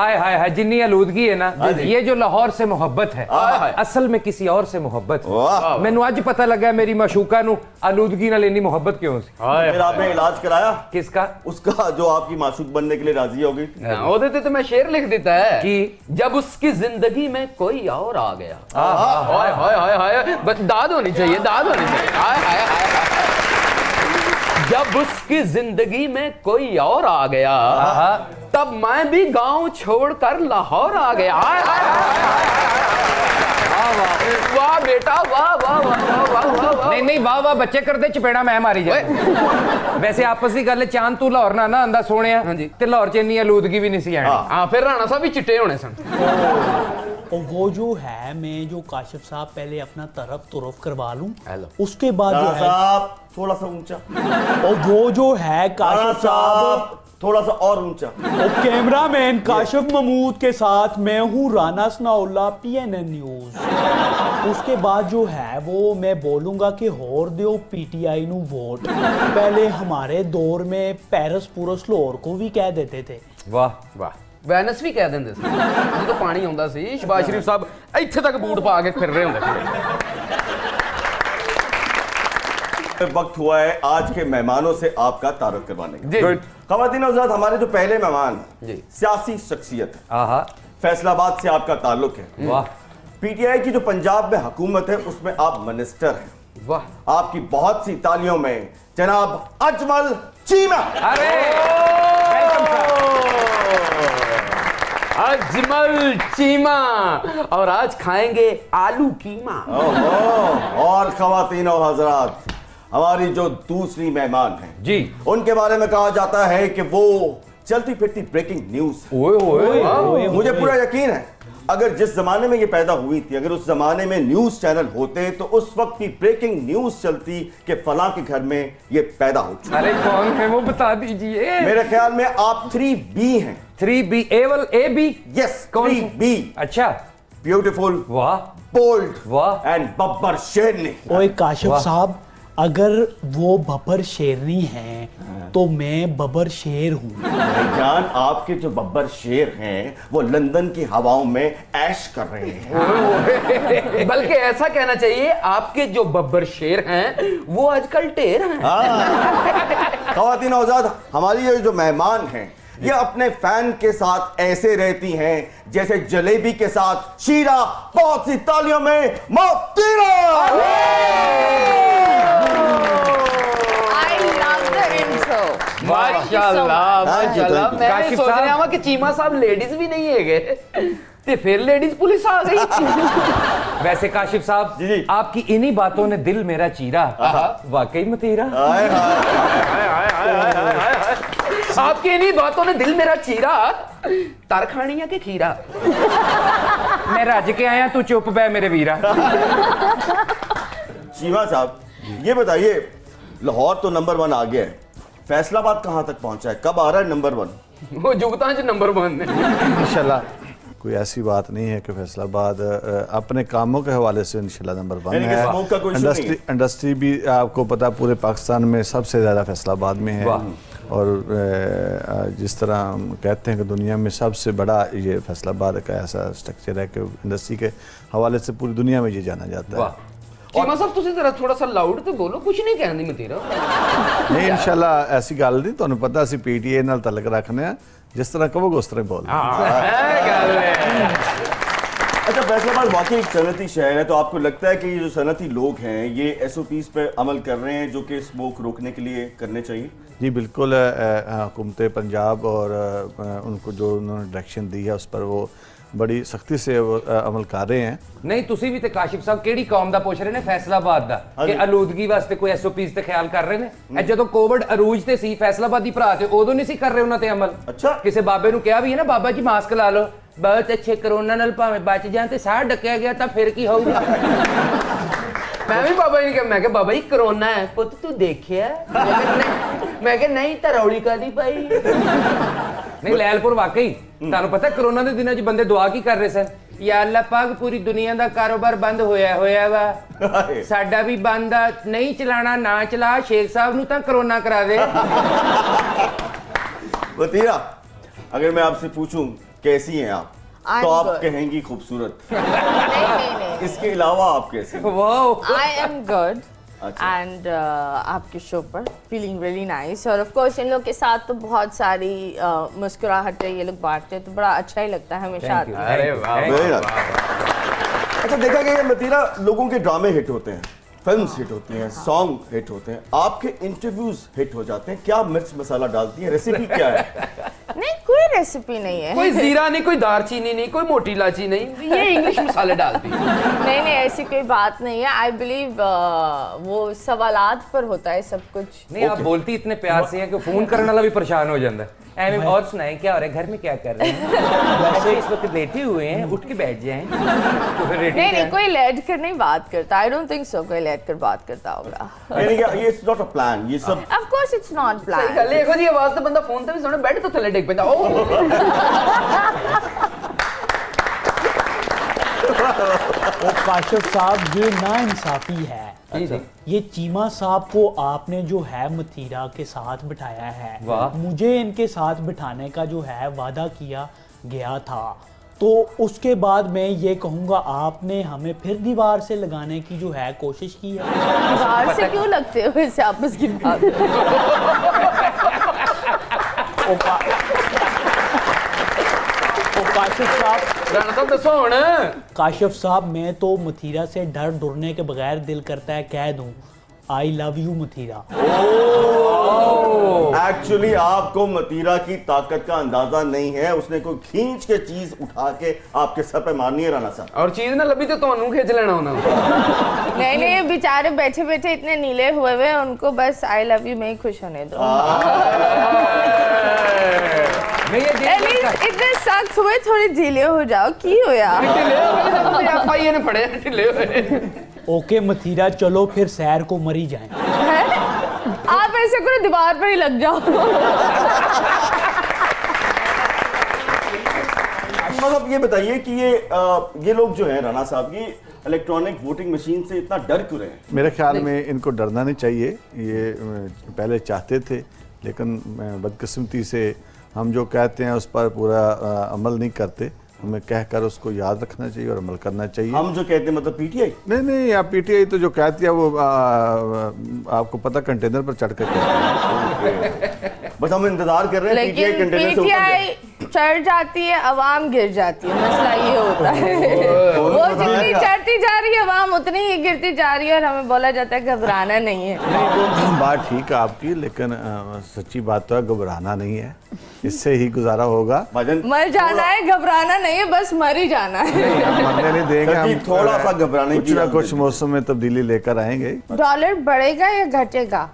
हाय हाय हाय, जिन्नी आलूदगी है ना, ये जो लाहौर से मोहब्बत है असल में किसी और से मोहब्बत है। मैनू अज पता लगा मेरी माशूका नू आलूदगी नाल इन्नी मोहब्बत क्यों सी। फिर आपने इलाज कराया किसका? उसका जो आपकी माशूक बनने के लिए राजी हो गई। ओदे ते तो मैं शेर लिख देता है कि जब उसकी जिंदगी में कोई और आ गया। हाय हाय हाय हाय, बस दाद होनी चाहिए, दाद होनी चाहिए। हाय हाय हाय, जब उसकी जिंदगी में कोई और आ गया तब मैं भी गांव छोड़कर लाहौर आ गया। हाय हाय वाह बेटा, वाह वाह वाह वाह वाह। नहीं नहीं, वाह वाह बच्चे करते, चपेड़ा मैं मारी जाए। वैसे आपस की गल, चांद तू लाहौर ना ना आंदा सोने ते लाहौर च इन्नी आलूदगी भी नहीं सी आनी। हाँ, फिर राणा साहब भी चिट्टे होने सन। और वो जो है, मैं जो काशिफ साहब पहले अपना तुरफ करवा लूं, हेलो। उसके बाद जो है साहब थोड़ा सा ऊंचा, और वो जो है काशिफ साहब थोड़ा सा और ऊंचा। और कैमरामैन काशिफ महमूद के साथ मैं हूँ राना सनाउल्लाह, PNN न्यूज। उसके बाद जो है वो मैं बोलूंगा कि होर दियो PTI नू वोट। पहले हमारे दौर में पेरिस पुरस लाहौर को भी कह देते थे। वाह वाह, वैनस भी कह देंगे जो पानी आंदा सी। शहबाज शरीफ साहब इत्थे तक बूट पा के फिर रहे होंगे। वक्त हुआ है आज के मेहमानों से आपका तारुफ करवाने का। जी। ख़वातीन और हज़रात, हमारे जो पहले मेहमान जी। सियासी शख्सियत है, आहा फैसलाबाद से आपका ताल्लुक है। वाह, PTI की जो पंजाब में हुकूमत है उसमें आप मिनिस्टर हैं। वाह, आपकी बहुत सी तालियों में जनाब अजमल चीमा। अरे अजमल चीमा, और आज खाएंगे आलू कीमा। और ख़वातीन और हज़रात, हमारी जो दूसरी मेहमान हैं जी, उनके बारे में कहा जाता है कि वो चलती फिरती ब्रेकिंग न्यूज। ओए मुझे पूरा यकीन है अगर जिस जमाने में ये पैदा हुई थी, अगर उस जमाने में न्यूज चैनल होते तो उस वक्त की ब्रेकिंग न्यूज चलती कि फलां के घर में ये पैदा हो चुका। अरे कौन है वो बता दीजिए। मेरे ख्याल में आप 3B हैं। 3B, A B। यस, कौन 3B। अच्छा, ब्यूटीफुल, वाह बोल्ड, वाह। एंड बब्बर शेरनी। ओए काशिफ साहब, अगर वो बब्बर शेरनी हैं तो मैं बब्बर शेर हूँ। भाईजान, आपके जो बब्बर शेर हैं वो लंदन की हवाओं में ऐश कर रहे हैं। बल्कि ऐसा कहना चाहिए आपके जो बब्बर शेर हैं वो आजकल ढेर हैं। ख़वातीन और हज़रात, हमारी ये जो मेहमान हैं ये अपने फैन के साथ ऐसे रहती हैं जैसे जलेबी के साथ शीरा। बहुत सी तालियों में मोतीरा। माशाल्लाह माशाल्लाह। मैं काशिफ सोच साहब। रहा हूं कि चीमा साहब लेडीज भी नहीं है गए ते फिर लेडीज पुलिस आ गई। वैसे काशिफ साहब, जी, जी। आपकी इन्हीं बातों ने दिल मेरा चीरा। वाकई मतीरा। हाय हाय। आपकी इन्हीं बातों ने दिल मेरा चीरा, तरखानिया के खीरा। मैं रज के आया, तू चुप बे मेरे वीरा। चीमा साहब, ये बताइए, लाहौर तो नंबर 1 आ गया है, फैसलाबाद कहाँ तक पहुंचा है? कब आ रहा है नंबर 1? वो जुगतां च नंबर 1 है इंशाल्लाह। कोई ऐसी बात नहीं है कि फैसलाबाद अपने कामों के हवाले से इंशाल्लाह नंबर 1 यानी कि है। स्मोक का कोई इशू नहीं है। इंडस्ट्री भी आपको पता है पूरे पाकिस्तान में सबसे ज़्यादा फैसलाबाद में है। और जिस तरह हम कहते हैं कि दुनिया में सबसे बड़ा ये फैसलाबाद का ऐसा स्ट्रक्चर है कि इंडस्ट्री के हवाले से पूरी दुनिया में ये जाना जाता है। चीमा साहब तुसी जरा थोड़ा सा लाउड तो बोलो, कुछ नहीं कहनी मतीरा। नहीं, इंशाल्लाह ऐसी गल नहीं, तुहानू पता असीं PTI नाल तलक रखने हैं, जिस तरह कहोगे उस तरह बोल। अच्छा, फैसलाबाद वाकई एक सनती शहर है, तो आपको लगता है कि ये जो सनती लोग हैं ये SOPs पे अमल कर रहे हैं जो कि स्मोक रोकने के लिए करने चाहिए? जी बिल्कुल, हुकूमत पंजाब और उनको जो उन्होंने डायरेक्शन दी है उस पर वो बड़ी सख्ती से वो अमल कर रहे हैं। नहीं, तुसी भी ते काशिफ साहब केड़ी कौम दा पुछ रहे ने फैसलाबाद दा कि आलूदगी वास्ते कोई SOPs ते ख्याल कर रहे ने? जदों कोविड अरूज ते सी, फैसलाबादी भरा ते उदों नहीं सी कर रहे उन्हां ते अमल। अच्छा। किसी बाबे नूं कहा भी है ना, बाबा जी मास्क ला लो, बहुत अच्छे, कोरोना नाल भावें बच जाण ते साह डकिया गया तां फिर की होऊगा। मैं भी बाबा जी ने कहा, मैं कहा बाबा जी कोरोना है पुत तू देखिया? मैं कहा नहीं तरौली का दी भाई। नहीं, लैलपुर वाकई तुहानू पता कोरोना दे दिनां च बंदे दुआ की कर रहे सन, या अल्लाह पाक पूरी दुनिया दा कारोबार बंद होया वा, साडा भी बंद आ, नहीं चलाना ना चला, शेख साहब नू तां कोरोना करा दे। वतीरा, अगर मैं आपसे पूछूं कैसी हैं आप, I'm तो आप good. कहेंगी खूबसूरत। नहीं इसके अलावा आप कैसे हैं? वाह आई एम गुड अच्छा। एंड आपके शो पर फीलिंग रियली नाइस, और ऑफ कोर्स इन लोग के साथ तो बहुत सारी मुस्कुराहटें ये लोग बांटते हैं, तो बड़ा अच्छा ही लगता है हमेशा आते हैं। अरे वाह Very nice. अच्छा, देखा गया मतीरा, लोगों के ड्रामे हिट होते हैं, फिल्म्स हिट होती हैं, सॉन्ग हिट होते हैं, आपके इंटरव्यूज हिट हो जाते हैं। क्या मिर्च मसाला डालती हैं? रेसिपी क्या है? नहीं, कोई रेसिपी नहीं है। कोई जीरा नहीं, कोई दालचीनी नहीं, कोई मोटी इलायची नहीं, ये इंग्लिश मसाले डालती है। नहीं नहीं, ऐसी कोई बात नहीं है। आई बिलीव वो सवालात पर होता है सब कुछ। नहीं आप बोलती इतने प्यार से हैं कि फोन करने वाला भी परेशान हो जाता है। एम और सुनाएं क्या हो रहा है, घर में क्या कर रहे हैं? वैसे इस वक्त लेटे हुए हैं, उठ के बैठ जाएं। तो फिर रेटिंग नहीं नहीं, कोई लेट कर नहीं बात करता। आई डोंट थिंक सो कोई लेट कर बात करता होगा। यानी कि ये इट्स नॉट अ प्लान, ये सब ऑफ कोर्स इट्स नॉट सही प्लान। गल है, देखो जी आवाज तो बंदा फोन ते भी सुने, बैठ तो थल्ले डिग पैंदा। ओ ओ काशिफ साहब, ये ना इंसाफी है। अच्छा। ये चीमा साहब को आपने जो है मथीरा के साथ बिठाया है, वाह। मुझे इनके साथ बिठाने का जो है वादा किया गया था, तो उसके बाद मैं ये कहूँगा आपने हमें फिर दीवार से लगाने की जो है कोशिश की है। बाहर से क्यों लगते हो ऐसे आपस की बात? ओ काशिफ साहब, राणा साहब दसो हुण। काशिफ साहब, मैं तो मथीरा से डर डरने के बगैर दिल करता है कह दूं I love you Mathira. Actually आपको मतीरा की ताकत का अंदाजा नहीं है। उसने कोई खींच के चीज उठा के आपके सर पे मारनी है राणा साहब। और चीज ना लभी तो ਤੁਹਾਨੂੰ खींच लेना होना। नहीं नहीं, बेचारे बैठे बैठे इतने नीले हुए हुए, उनको बस आई लव यू में ही खुश होने दो। मैं ये देख एटलीस्ट इतने सख्त हुए, थोड़े ढीले हो जाओ। की हो यार? एफआईए ने फड़े ढिले हुए। ओके मथीरा, चलो फिर सैर को मरी जाएं। आप ऐसे करो, दीवार पर ही लग जाओ। मतलब ये बताइए कि ये लोग जो है राणा साहब, ये इलेक्ट्रॉनिक वोटिंग मशीन से इतना डर क्यों रहे हैं? मेरे ख्याल में इनको डरना नहीं चाहिए। ये पहले चाहते थे, लेकिन बदकिस्मती से हम जो कहते हैं उस पर पूरा अमल नहीं करते। हमें कहकर उसको याद रखना चाहिए और अमल करना चाहिए। हम जो कहते हैं मतलब पीटीआई? नहीं, आप पीटीआई तो जो कहती है वो आपको पता कंटेनर पर चढ़ कर कहती है। बस हम इंतजार कर रहे हैं पीटीआई लेकिन कंटेनर से उतर पीटीआई चढ़ जाती है, अवाम गिर जाती है। मसला ये होता है। वो जितनी चढ़ती जा रही है, अवाम उतनी ही गिरती जा रही है, और हमें बोला जाता है घबराना नहीं है। नहीं, वो बात ठीक है आपकी, लेकिन सच्ची बात तो है, घबराना नहीं है, इससे ही गुजारा होगा। भजन मर जाना है, घबराना नहीं है, बस मर ही जाना है। हम मरने नहीं देंगे। सर जी, हम थोड़ा सा घबराने कुछ की ना इजाजत कुछ दीजिए। मौसम में तब्दीली लेकर आएंगे। डॉलर बढ़ेगा या घटेगा?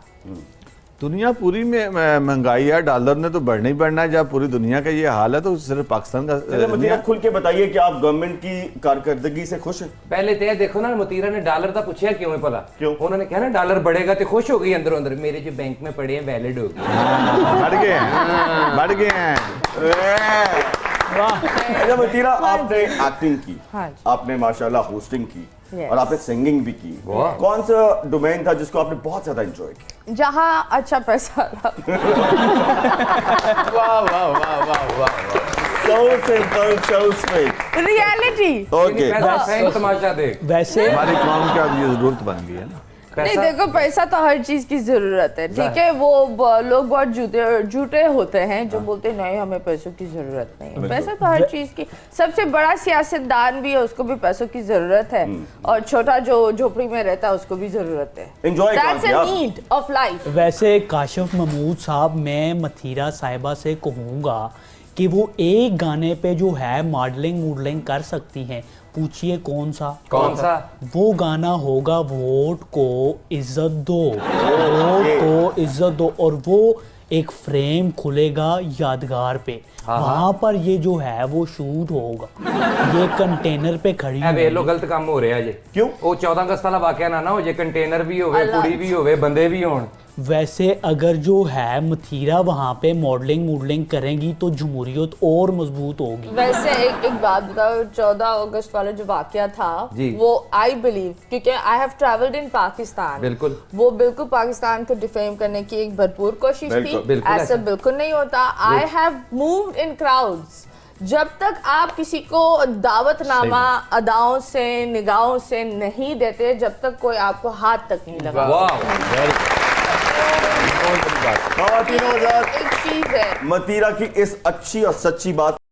दुनिया पूरी में महंगाई है, डॉलर ने तो बढ़ना ही बढ़ना है। जब पूरी दुनिया का ये हाल है तो सिर्फ पाकिस्तान का चलिए मतीरा, खुल के बताइए कि आप गवर्नमेंट की कारकर्दगी से खुश हैं? पहले तो देखो ना, मतीरा ने डॉलर का पूछा क्यों है भला? क्यों? उन्होंने कहा ना डॉलर बढ़ेगा तो खुश हो गई अंदर अंदर, मेरे जो बैंक में पड़े हैं वैलिड हो गए। बढ़ गए हैं। अच्छा मतीरा, आपने एक्टिंग की, हाँ जी। आपने माशाल्लाह होस्टिंग की, Yes. और आपने सिंगिंग भी की। वाह। कौन सा डोमेन था जिसको आपने बहुत ज्यादा एंजॉय किया? जहाँ अच्छा पैसा था। वाह वाह वाह वाह वाह। So simple, so straight. Reality. Okay. Fan तमाशा देख। वैसे हमारी कौम की अब ये जरूरत बन गई है ना। नहीं देखो, पैसा तो हर चीज की जरूरत है, ठीक है। वो लोग बहुत झूठे होते हैं जो बोलते हैं नहीं हमें पैसों की जरूरत नहीं है। पैसा तो हर चीज की, सबसे बड़ा सियासतदान भी है उसको भी पैसों की जरूरत है, और छोटा जो झोपड़ी में रहता है उसको भी जरूरत है। Enjoy कहाँ That's किया a आप? need of life. वैसे काशिफ महमूद साहब, मैं मथीरा साहिबा से कहूँगा कि वो एक गाने पे जो है मॉडलिंग कर सकती हैं। पूछिए कौन सा? कौन सा? वो गाना होगा वोट को इज्जत दो, वोट को इज्जत दो, और वो एक फ्रेम खुलेगा यादगार पे, वहां पर ये जो है वो शूट होगा। ये कंटेनर पे खड़ी ਇਹ ਵੇਖ ਲੋ होगी। ਗਲਤ ਕੰਮ ਹੋ ਰਿਹਾ ਜੇ। क्यों? ਉਹ 14 ਅਗਸਤ ਵਾਲਾ ਵਾਕਿਆ ਨਾ ਹੋ ਜੇ, ਕੰਟੇਨਰ ਵੀ ਹੋਵੇ, ਕੁੜੀ ਵੀ ਹੋਵੇ, ਬੰਦੇ ਵੀ ਹੋਣ, वैसे अगर जो है मथीरा वहाँ पे मॉडलिंग करेंगी तो जमहूरियत और मजबूत होगी। वैसे एक बात बताओ, 14 अगस्त वाला जो वाकया था जी। वो आई बिलीव, क्योंकि I have travelled in Pakistan, बिल्कुल। वो बिल्कुल पाकिस्तान को डिफेम करने की एक भरपूर कोशिश थी। बिल्कुल ऐसा ऐसा। बिल्कुल नहीं होता। I have moved in crowds. जब तक आप किसी को दावतनामा अदाओं से निगाहों से नहीं देते, जब तक कोई आपको हाथ तक नहीं लगा। वाह खवातीन हज़रात, एक चीज है, मतीरा की इस अच्छी और सच्ची बात